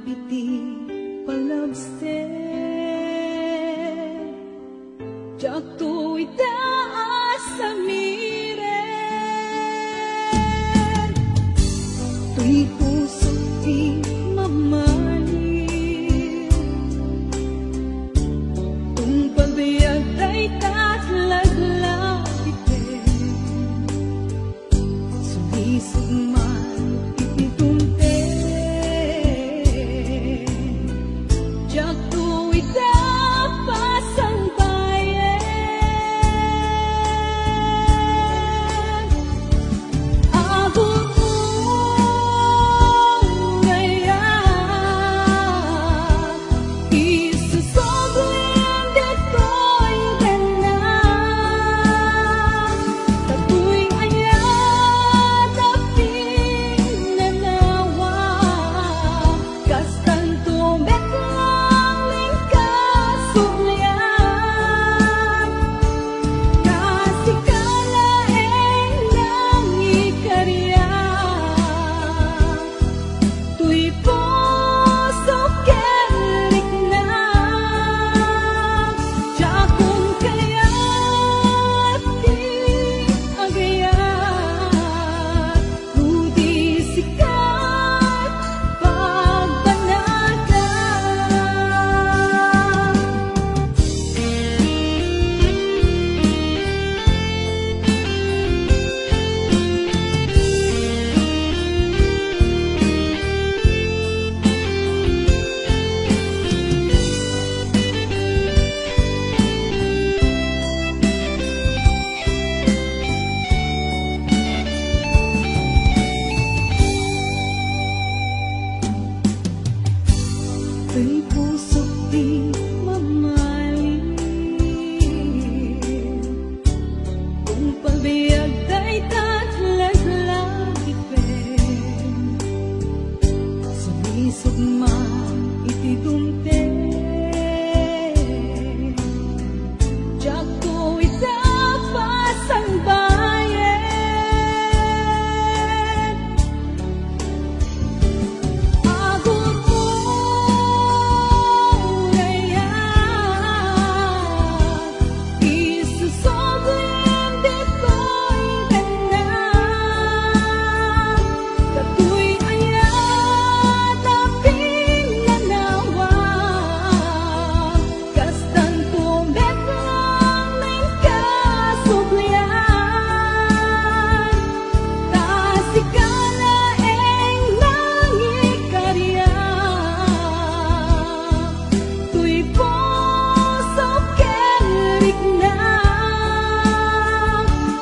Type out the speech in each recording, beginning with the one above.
iti palabse jak tu itaas sa miren tuy puso di mamali tung pagbiag ay tatlaglag ite sulisog man ititunte jak tu itapas ang bayan agong ungaya isusoblin deto'y ganang tatu'y ayan aping nanawa kastan tumeklang lingkasuklian kasikalaeng ng ikarya tuy puso kerik na jakong kaya't di agayat rudi sikat pagbanagan tuy puso't di mamahalin kung pagbiag ay tatlaglag ipin sumisog man itidumte jak tu itapas ang bayan agong ungaya isusoblin deto'y ganang tatu'y ayan aping nanawa kastan tumeklang lingkasuklian kasikalaeng ng ikarya tuy puso kerik na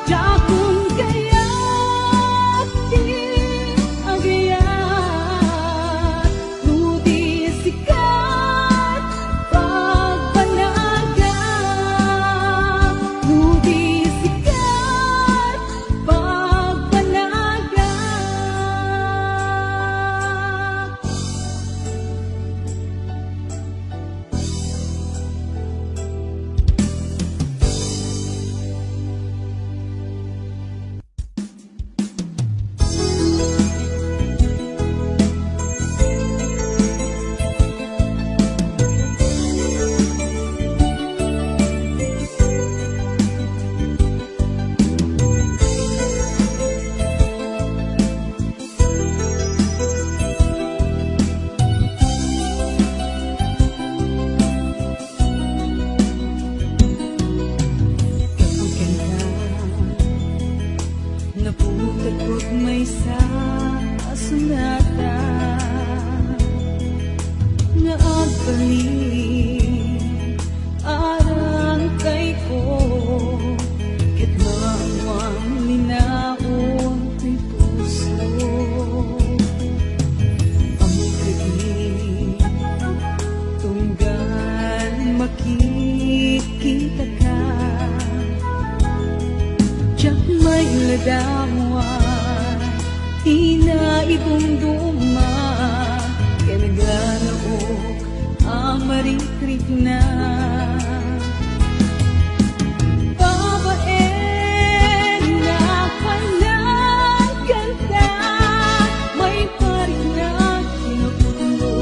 jakong kaya't di agayat rudi sikat pagbanagan rudi sikat pagbanagan naputag ko't may sa sunata nga agbalin arang kay ko ket mamang linaon ko'y puso ang kredi tunggal makikita ka jak may ladawan ina idumduma kanaglanog amaritrit na babae na panagkanta may parinag kinukulo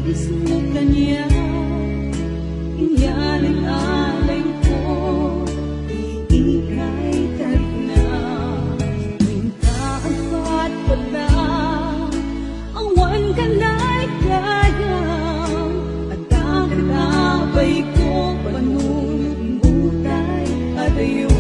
Namimiss mo kanya, inalay-alay ko, iikay tarik na. Minta ang patpata, awan ka na'y kaya, at kakalabay ko, panunod-butay at ayo.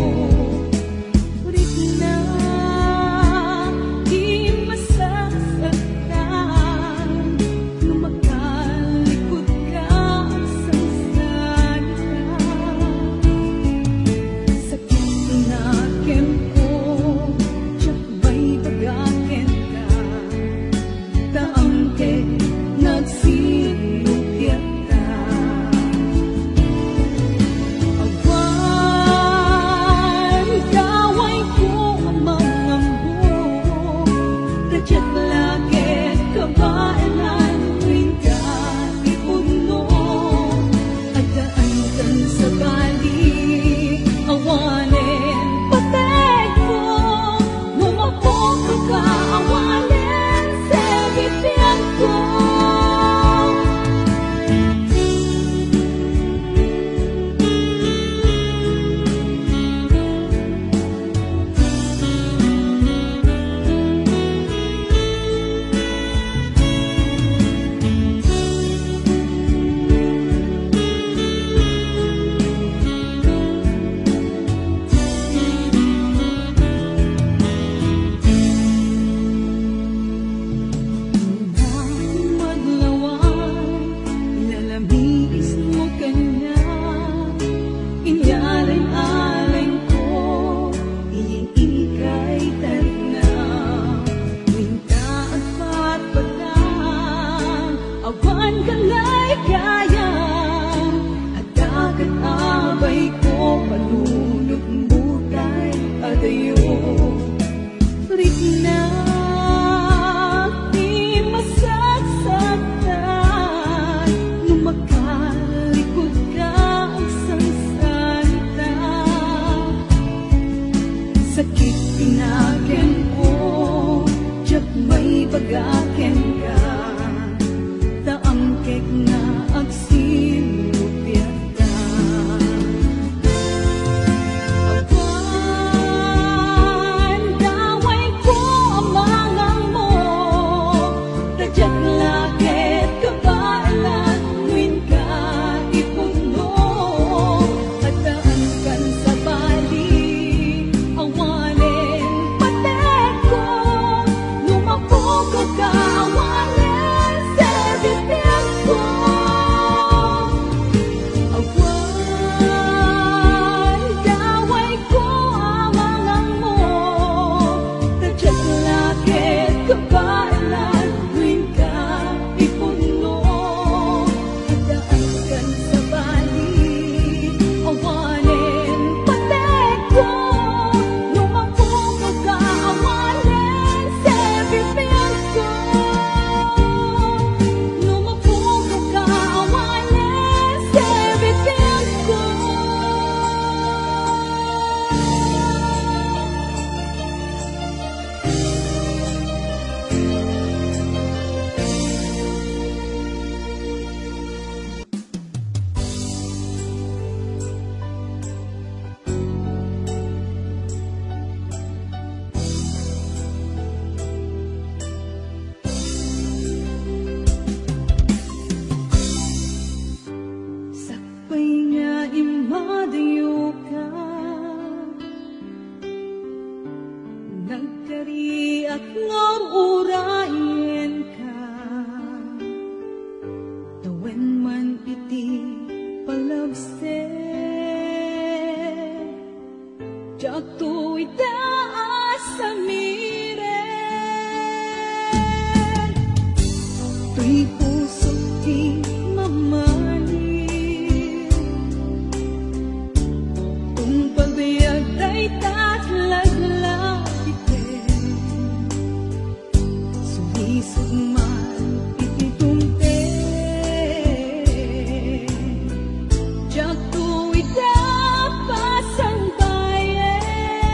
Sakit pinagen ko, tiyak may pag-aken ka, taangkek na agsilupyat ka. Awan, daway ko amangang mo, tadyak lakit kabailan, nuin ka ipuno, at daan kan sa bali. Nagkariak ng urayan ka, tawen man iti palabse, tiyak to'y taas sa mire, to'y puso di mamali, kung pagbayag ay tatlaglag. Sugman ititumte, tiyak to'y dapat sang bayan.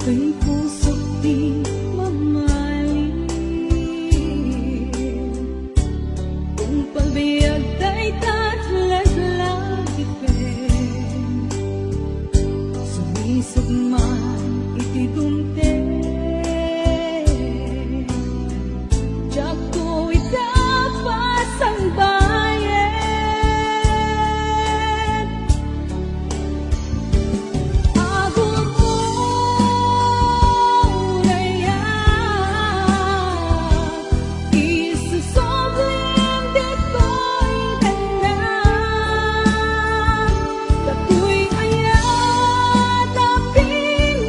Kay puso't di mamahalin. Kung pagbiag ta'y tatlaglag ipin, sumisog man iti dumte. Diyak ko itapas ang bayan. Agod mo rayan, isusoblin dito'y ganda. Dato'y ayat na pinagdaanan,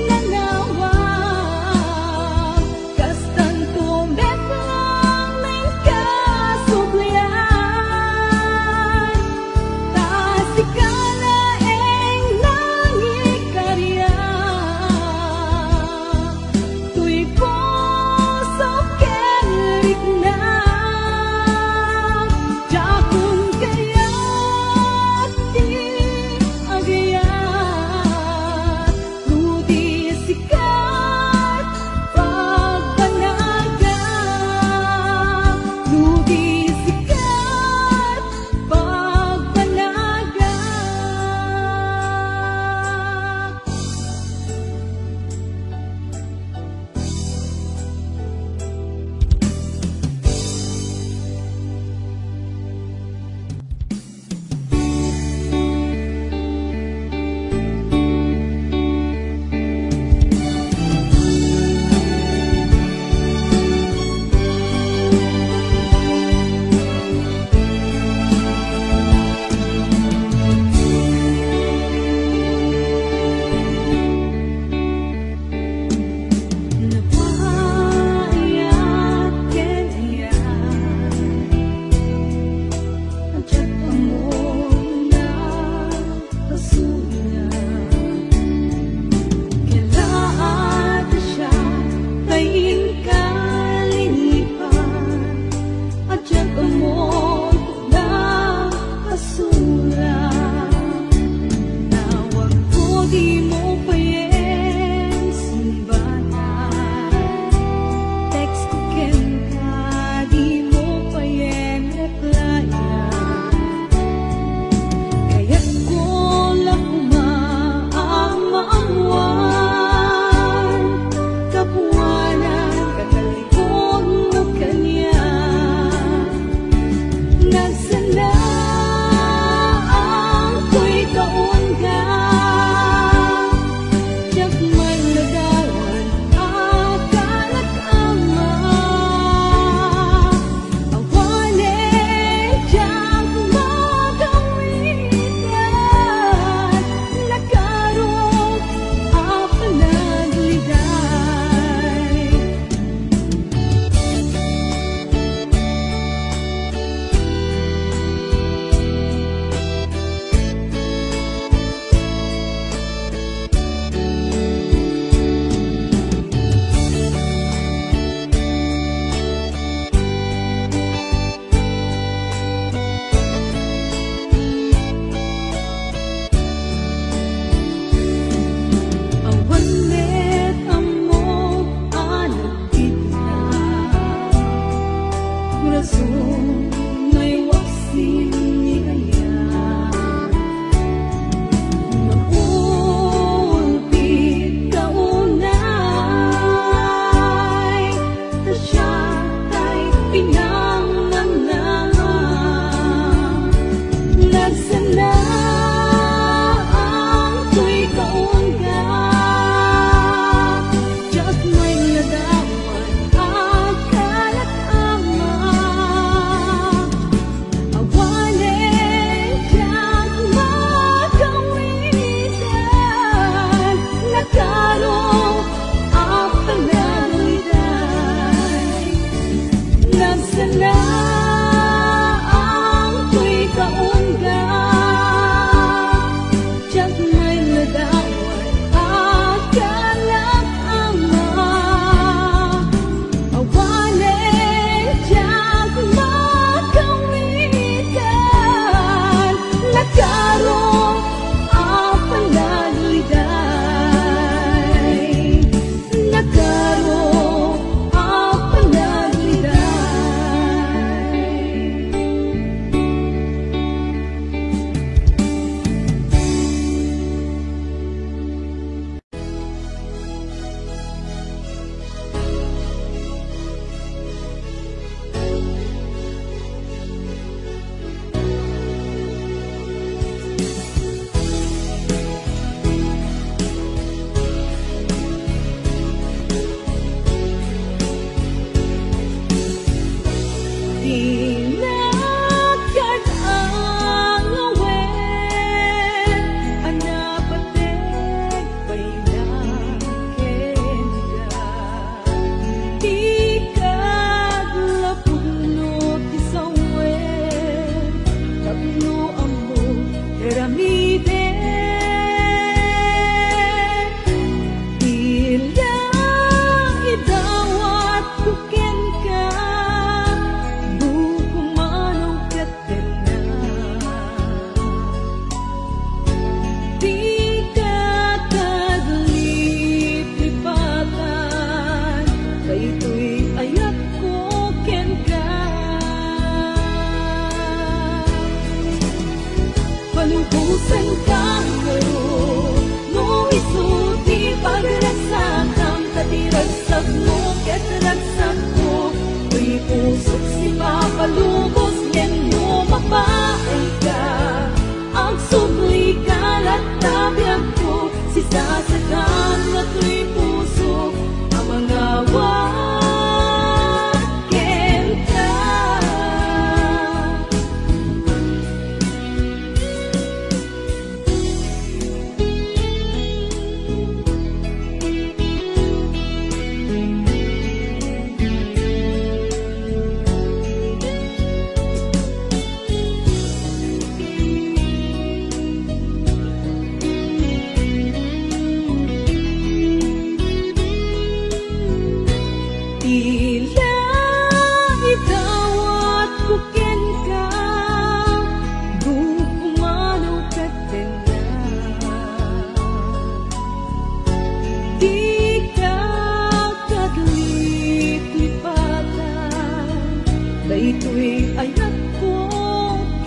Daytoy ayat ko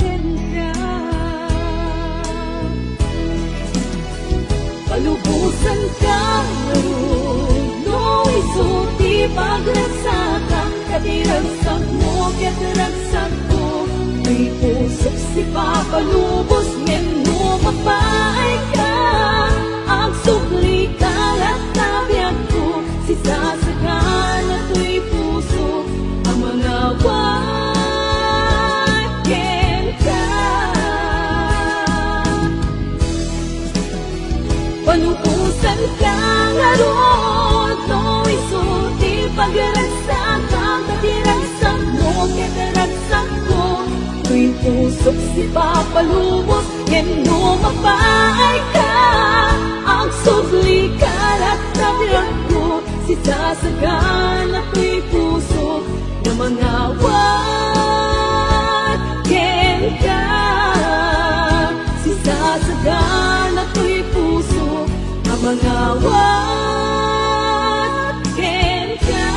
kanya. Palubusan ka no isuti pagrasaka kadiragsak mo kadiragsak ko. May pusok si papalubos ngeno mapaay ka. Ang sukli ka at tabiag ko si sasagan at tuy puso ang mga wakin ka. Palubusan ka nga roon no isuti pagragsak ang kadiragsak mo kadiragsak ko. Tuy pusok si papalubos ngeno mapaay ka. Ang sukli ka at tabiag ko si sasagan at tuy puso na mga wakin ka. Si sasagan at tuy puso na mga wakin ka.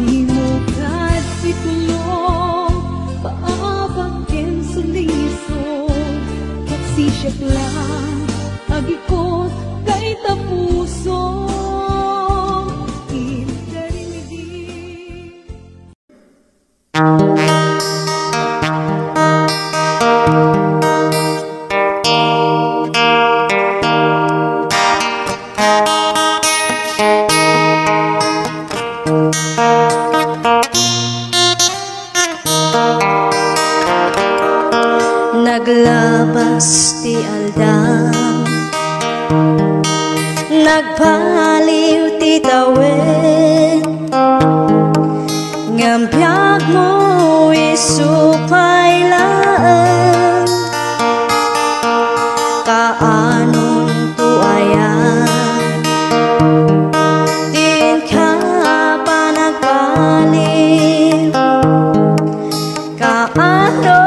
Di mo lang agikot kay tapuso indarimidi. Naglabas ti aldam, nagpaliw ti tawen, ngam biag mo isupay laan, kaanon tuayan, din ka pa nagpaliw, kaanon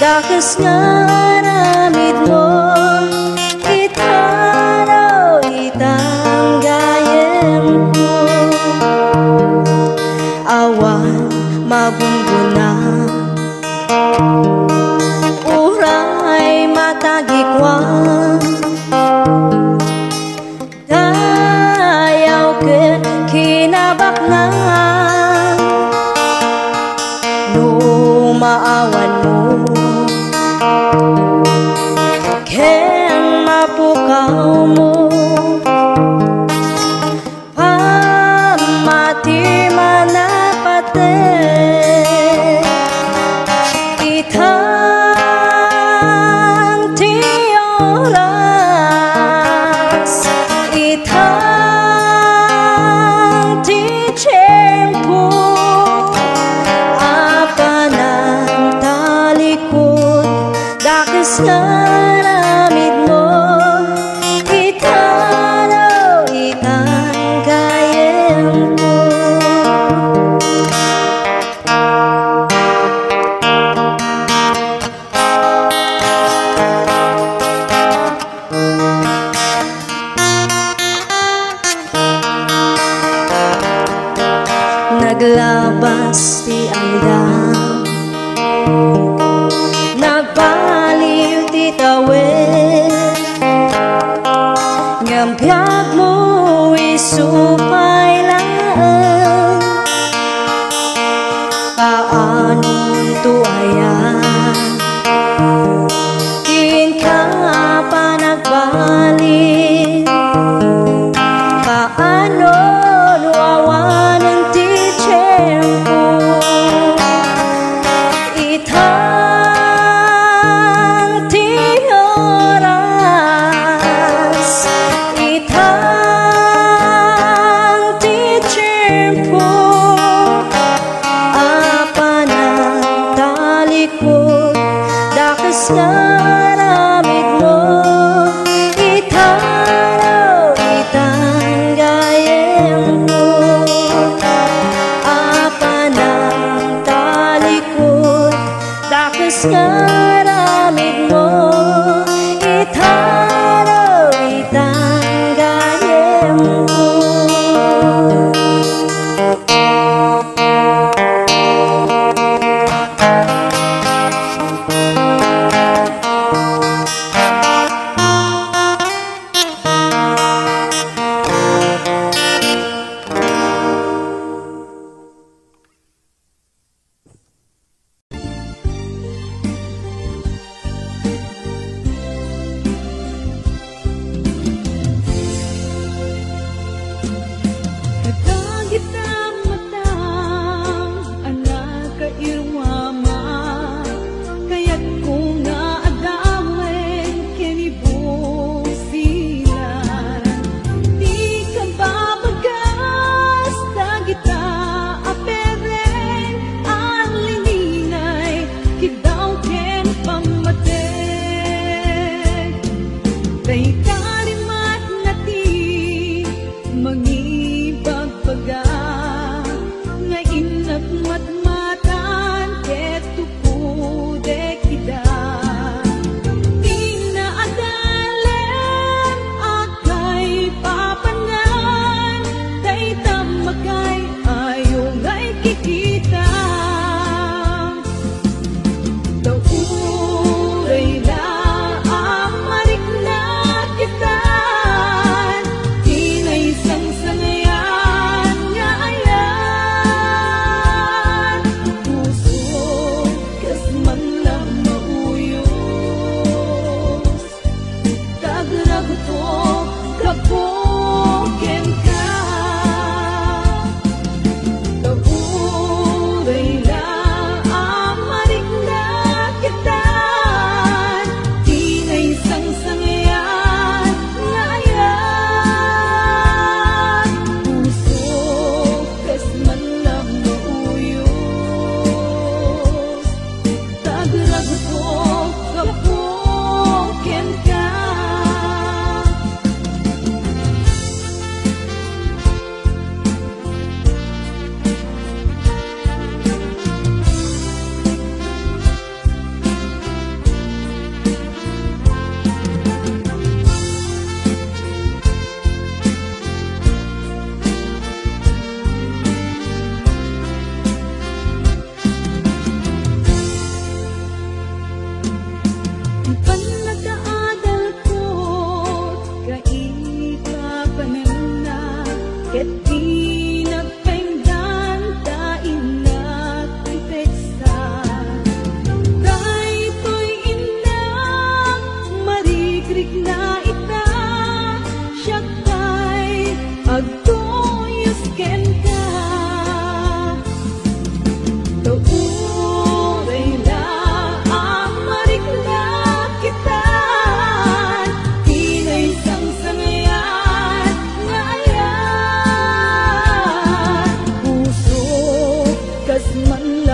dakas ngaramid mo, itaraw itang gayem ko. Awan mabunggunan, uray matagikwan, dayaw ke kinabaknan, lumaawan mo ken mapukaw mo, pamati manapate, itang ti oras, itang ti tiyempo, apanang talikod dakas ngaramid mo, itaraw itang gayem ko. Naglabas ti aldam, nagpaliw ti tawen, ngam biag mo isupay laan, kaanon tuayan, din ka pa nagbalik, kaanon wawanan ti tiyempo, itang ti oras, itang ti tiyempo, apanang talikod dakas ngaramid mo, itaraw itang gayem mo, apanang talikod dakas ngaramid mo, itaraw itang gayem mo.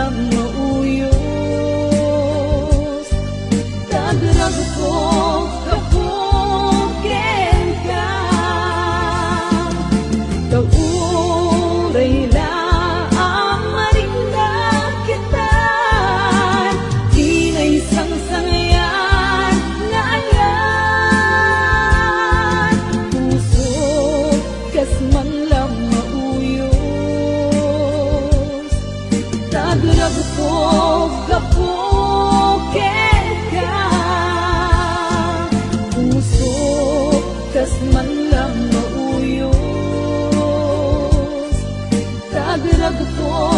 lang mauyos. Tagrag ko kapukin ka, kauray laang marindag kita. Di na isang sangayan na ayan, puso kas man lang mauyos. Tagrag ko kapukin ka, puso kas man lang mauyos. Tagrag ko